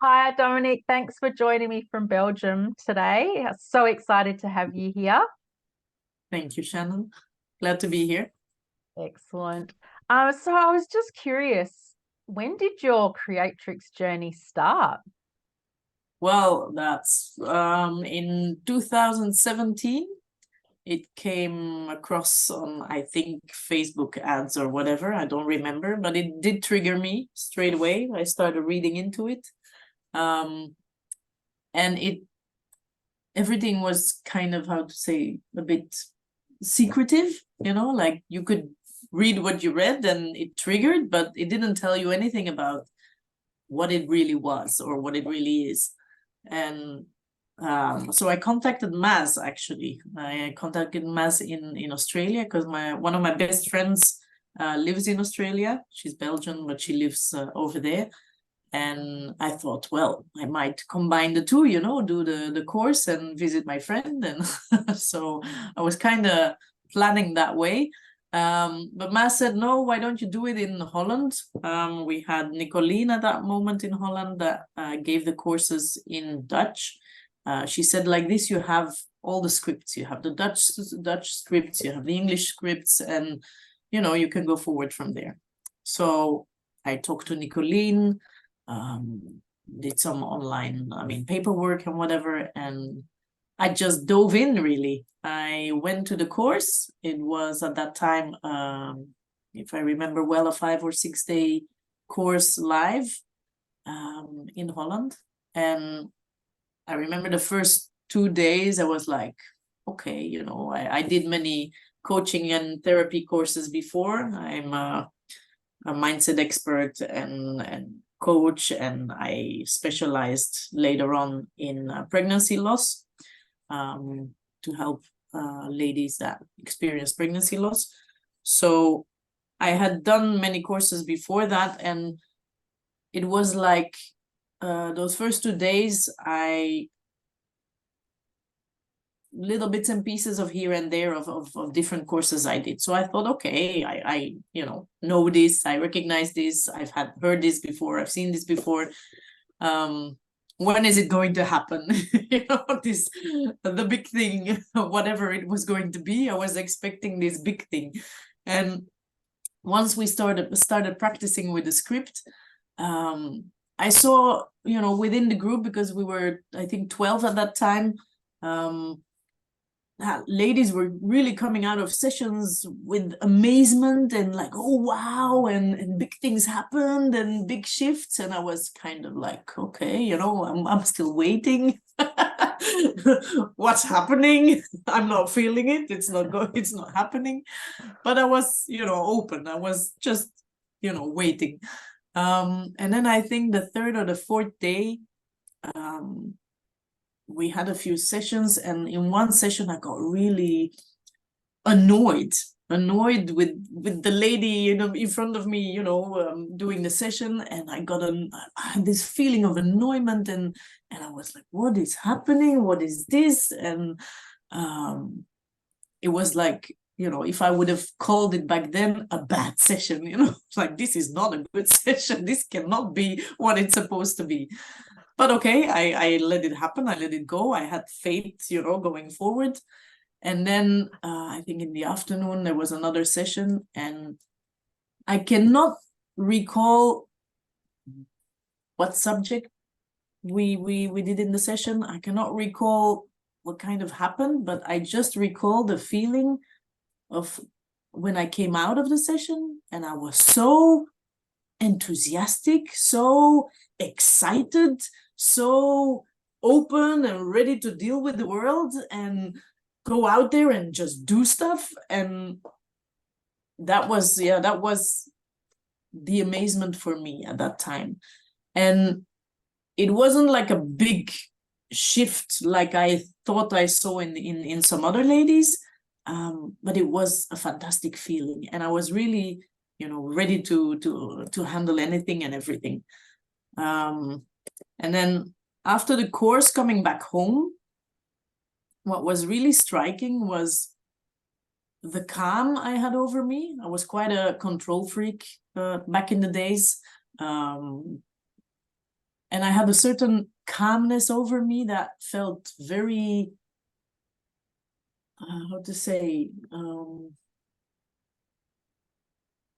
Hi, Dominique. Thanks for joining me from Belgium today. So excited to have you here. Thank you, Shannon. Glad to be here. Excellent. So I was just curious, when did your Creatrix journey start? Well, that's in 2017. It came across on, I think, Facebook ads or whatever. I don't remember, but it did trigger me straight away. I started reading into it. Um, and everything was kind of, how to say, a bit secretive, like you could read what you read and it triggered, but it didn't tell you anything about what it really was or what it really is. And so I contacted Maz, actually. I contacted Maz in Australia because one of my best friends lives in Australia. She's Belgian, but she lives over there. And I thought, well, I might combine the two, do the course and visit my friend. And so I was kind of planning that way. But Ma said, no, why don't you do it in Holland? We had Nicolene at that moment in Holland that gave the courses in Dutch. She said, like this, you have all the scripts. You have the Dutch scripts, you have the English scripts, and, you can go forward from there. So I talked to Nicolene, did some online, paperwork and whatever, and I just dove in, really. I went to the course. It was at that time, if I remember well, a 5 or 6 day course live in Holland. And I remember the first 2 days, I was like, okay, I did many coaching and therapy courses before. I'm a mindset expert and coach, and I specialized later on in pregnancy loss, to help ladies that experience pregnancy loss. So I had done many courses before that, and it was like those first 2 days, I little bits and pieces of here and there of different courses I did. So I thought, okay, I know this, I recognize this, I've heard this before, I've seen this before. When is it going to happen? This the big thing, whatever it was going to be. I was expecting this big thing. And once we started practicing with the script, I saw, within the group, because we were, I think, 12 at that time, ladies were really coming out of sessions with amazement and like, oh wow, and big things happened and big shifts. And I was kind of like, okay, I'm still waiting. What's happening? I'm not feeling it. It's not happening. But I was, open. I was just, waiting. And then I think the third or the fourth day, we had a few sessions, and in one session I got really annoyed with the lady, in front of me, doing the session, and I had this feeling of annoyment, and I was like, what is happening? What is this? And it was like, if I would have called it back then a bad session, like, this is not a good session, this cannot be what it's supposed to be. But okay, I let it happen. I let it go. I had faith, going forward. And then I think in the afternoon, there was another session, and I cannot recall what subject we did in the session. I cannot recall what kind of happened, but I just recall the feeling of when I came out of the session, and I was so enthusiastic, so excited, so open and ready to deal with the world and go out there and just do stuff. And that was the amazement for me at that time. And it wasn't like a big shift like I thought I saw in some other ladies, but it was a fantastic feeling, and I was really, ready to handle anything and everything. And then after the course, coming back home, what was really striking was the calm I had over me. I was quite a control freak back in the days. And and I had a certain calmness over me that felt very, how to say,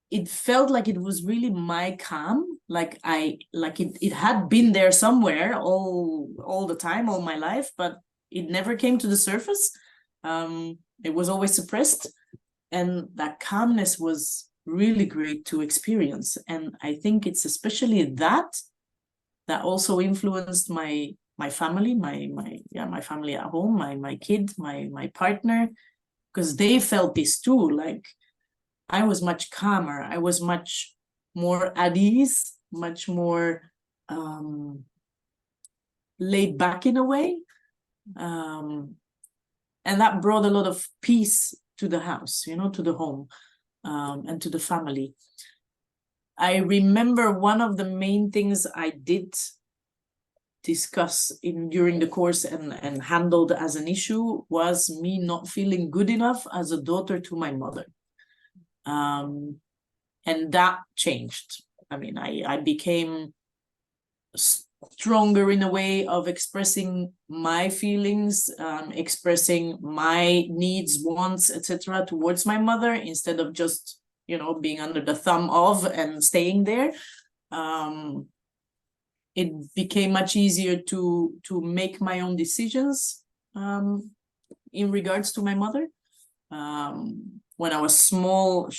it felt like it was really my calm, like it had been there somewhere all the time, all my life, but it never came to the surface. It was always suppressed, and that calmness was really great to experience. And I think it's especially that also influenced my family, my family at home, my kid, my partner, because they felt this too. Like, I was much calmer, I was much more at ease, much more laid back in a way, and that brought a lot of peace to the house, you know, to the home, and to the family. I remember one of the main things I did discuss during the course and handled as an issue was me not feeling good enough as a daughter to my mother. And that changed. I mean, I became stronger in a way of expressing my feelings, expressing my needs, wants, etc. towards my mother, instead of just, you know, being under the thumb of and staying there. It became much easier to make my own decisions in regards to my mother. When I was small,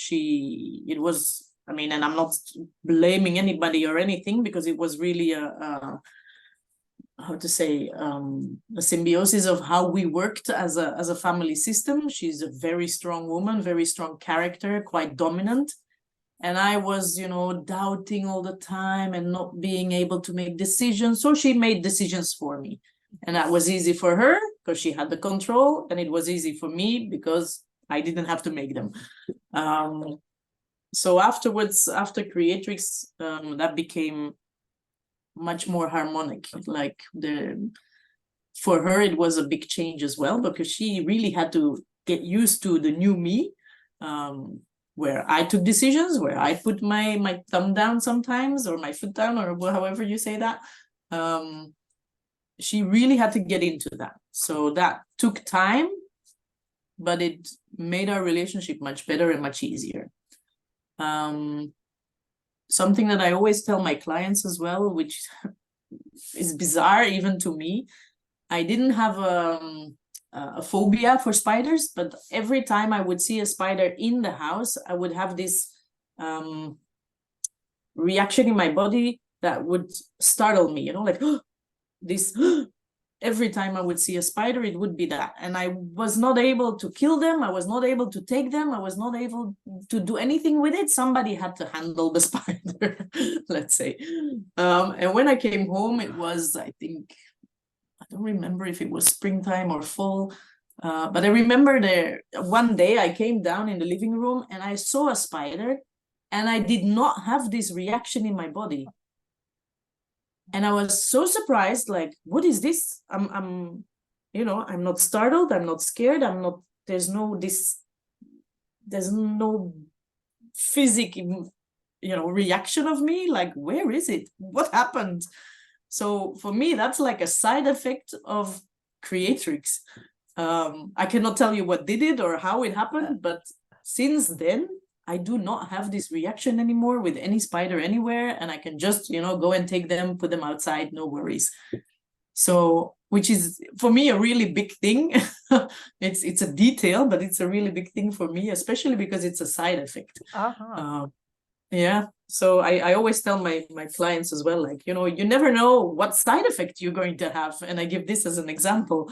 I mean, and I'm not blaming anybody or anything, because it was really how to say, a symbiosis of how we worked as a family system. She's a very strong woman, very strong character, quite dominant. And I was, you know, doubting all the time and not being able to make decisions. So she made decisions for me. And that was easy for her because she had the control. And it was easy for me because I didn't have to make them. So afterwards, after Creatrix, that became much more harmonic. Like, for her, it was a big change as well, because she really had to get used to the new me, where I took decisions, where I put my thumb down sometimes, or my foot down, or however you say that. She really had to get into that. So that took time, but it made our relationship much better and much easier. Something that I always tell my clients as well, which is bizarre even to me, I didn't have a phobia for spiders, but every time I would see a spider in the house, I would have this reaction in my body that would startle me, you know, like this. Every time I would see a spider, it would be that. And I was not able to kill them. I was not able to take them. I was not able to do anything with it. Somebody had to handle the spider, let's say. And when I came home, it was, I think, I don't remember if it was springtime or fall, but I remember one day I came down in the living room and I saw a spider, and I did not have this reaction in my body. And I was so surprised, like, what is this? I'm not startled. I'm not scared. There's no physical, reaction of me. Like, where is it? What happened? So for me, that's like a side effect of Creatrix. I cannot tell you what did it or how it happened, but since then, I do not have this reaction anymore with any spider anywhere, and I can just, go and take them, put them outside, no worries. So, which is for me a really big thing. It's a detail, but it's a really big thing for me, especially because it's a side effect. Yeah. So I always tell my clients as well, like, you never know what side effect you're going to have. And I give this as an example.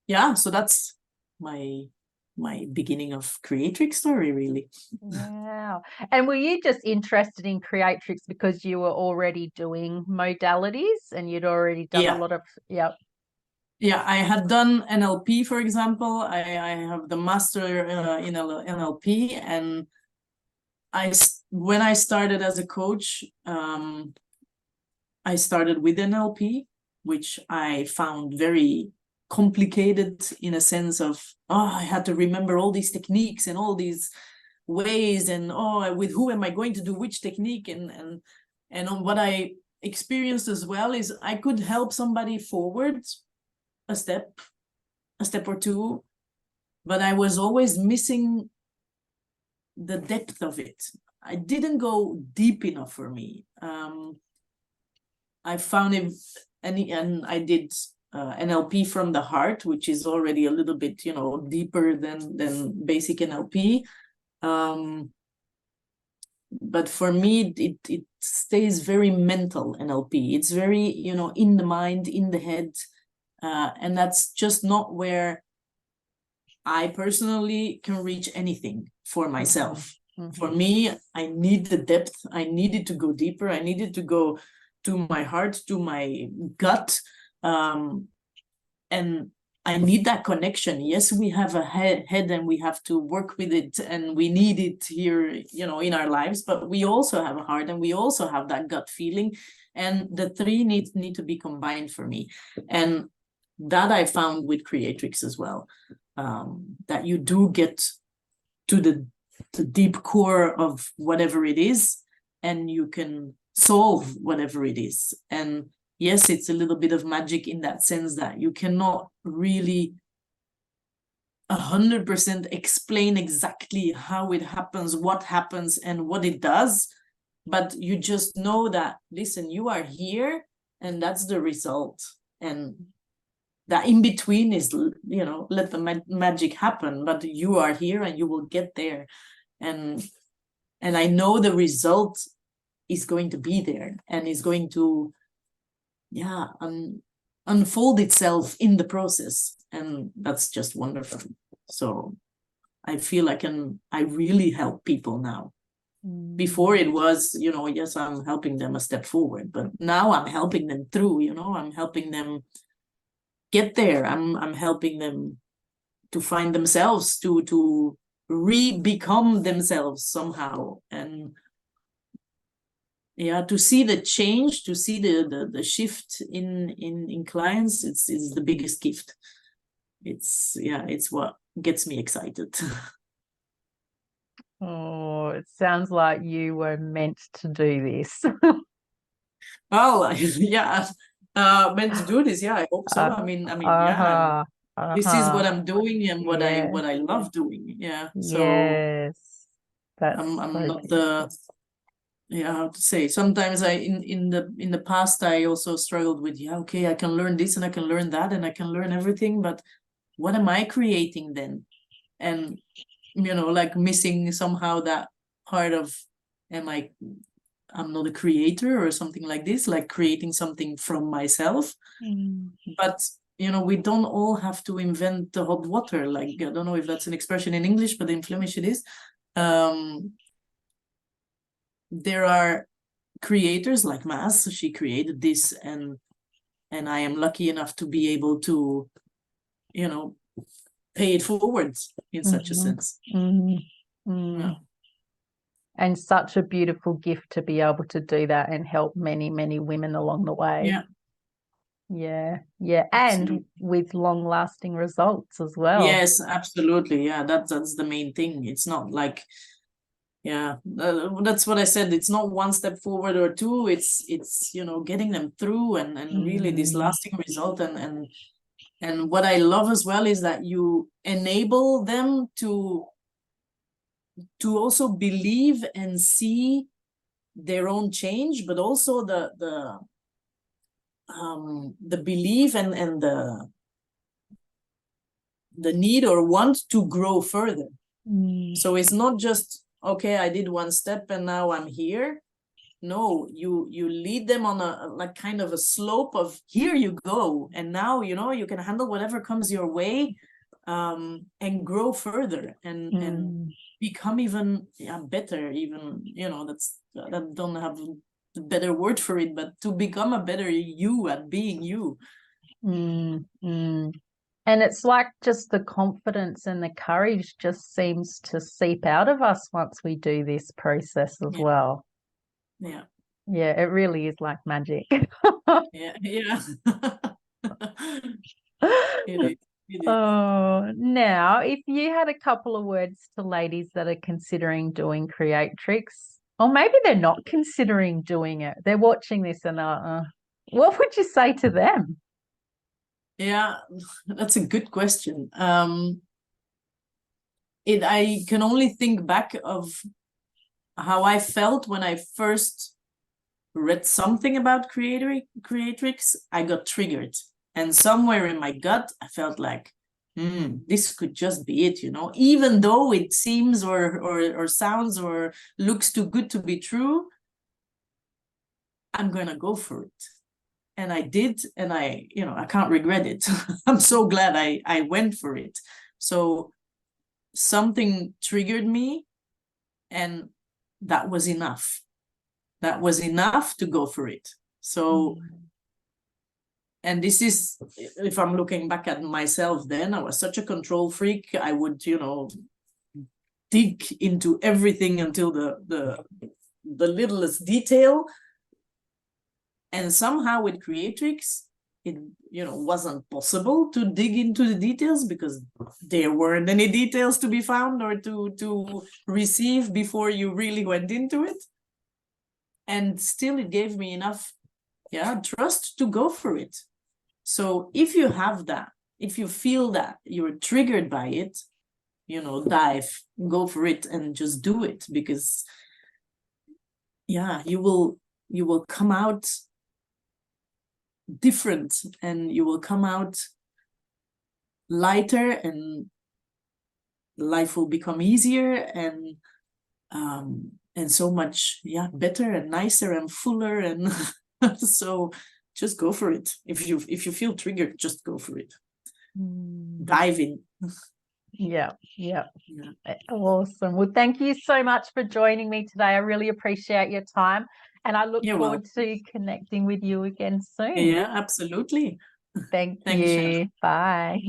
Yeah, so that's my beginning of Creatrix story, really. Wow. And were you just interested in Creatrix because you were already doing modalities and you'd already done a lot of, Yeah, I had done NLP, for example. I have the master in NLP, and when I started as a coach, I started with NLP, which I found very complicated in a sense of, I had to remember all these techniques and all these ways, and with who am I going to do which technique, and And on what I experienced as well is I could help somebody forward a step or two, but I was always missing the depth of it. I didn't go deep enough for me. I found it, and I did NLP from the heart, which is already a little bit, you know, deeper than basic NLP. But for me, it stays very mental NLP. It's very, you know, in the mind, in the head. And that's just not where I personally can reach anything for myself. Mm-hmm. For me, I need the depth. I needed to go deeper. I needed to go to my heart, to my gut. And I need that connection. Yes, we have a head and we have to work with it and we need it here, you know, in our lives, but we also have a heart and we also have that gut feeling. And the three need to be combined for me. And that I found with Creatrix as well, that you do get to the deep core of whatever it is, and you can solve whatever it is. And yes, it's a little bit of magic in that sense that you cannot really 100% explain exactly how it happens, what happens, and what it does. But you just know that, listen, you are here, and that's the result. And that in between is, you know, let the magic happen, but you are here and you will get there. And I know the result is going to be there and is going to, yeah, unfold itself in the process. And that's just wonderful. So I feel I really help people now. Before it was, you know, yes, I'm helping them a step forward, but now I'm helping them through, you know, I'm helping them get there. I'm helping them to find themselves, to re-become themselves somehow. And yeah, to see the change, to see the shift in clients, it's the biggest gift. It's what gets me excited. Oh, it sounds like you were meant to do this. Well, yeah, meant to do this. Yeah, I hope so. Yeah, this is what I'm doing and what I love doing. Yeah, so yes, I'm not the. Yeah, how to say, sometimes in the past I also struggled with, yeah, okay, I can learn this and I can learn that and I can learn everything, but what am I creating then? And, you know, like missing somehow that part of, I'm not a creator or something like this, like creating something from myself. But, you know, we don't all have to invent the hot water. Like, I don't know if that's an expression in English, but in Flemish it is. There are creators like Maas, she created this, and I am lucky enough to be able to, you know, pay it forward in such a sense. Yeah. And such a beautiful gift to be able to do that and help many, many women along the way. Yeah. Absolutely. And with long-lasting results as well. Yes, absolutely. Yeah, that's the main thing. It's not like, yeah, that's what I said. It's not one step forward or two. It's you know, getting them through and really this lasting result. And what I love as well is that you enable them to also believe and see their own change, but also the belief and the need or want to grow further. So it's not just, okay, I did one step and now I'm here. No, you lead them on a like kind of a slope of, here you go, and now, you know, you can handle whatever comes your way, and grow further and become even better, even, you know, that don't have a better word for it, but to become a better you at being you. And it's like just the confidence and the courage just seems to seep out of us once we do this process as well. Yeah, it really is like magic. yeah. It is. Oh, now if you had a couple of words to ladies that are considering doing Creatrix Or maybe they're not considering doing it. They're watching this and what would you say to them? Yeah, that's a good question. I can only think back of how I felt when I first read something about Creatrix. I got triggered, and somewhere in my gut I felt like, this could just be it, even though it seems or sounds or looks too good to be true, I'm gonna go for it. And I did, and I can't regret it. I'm so glad I went for it. So something triggered me, and that was enough. That was enough to go for it. So, and this is, if I'm looking back at myself, then I was such a control freak. I would, dig into everything until the littlest detail. And somehow with Creatrix, it wasn't possible to dig into the details because there weren't any details to be found or to receive before you really went into it. And still it gave me enough trust to go for it. So if you have that, if you feel that you're triggered by it, dive, go for it, and just do it, because you will come out different, and you will come out lighter, and life will become easier, and so much better and nicer and fuller, and so just go for it. If you feel triggered, just go for it. Dive in. Yeah. Awesome. Well, thank you so much for joining me today. I really appreciate your time, and I look forward to connecting with you again soon. Yeah, absolutely. Thank you. Bye.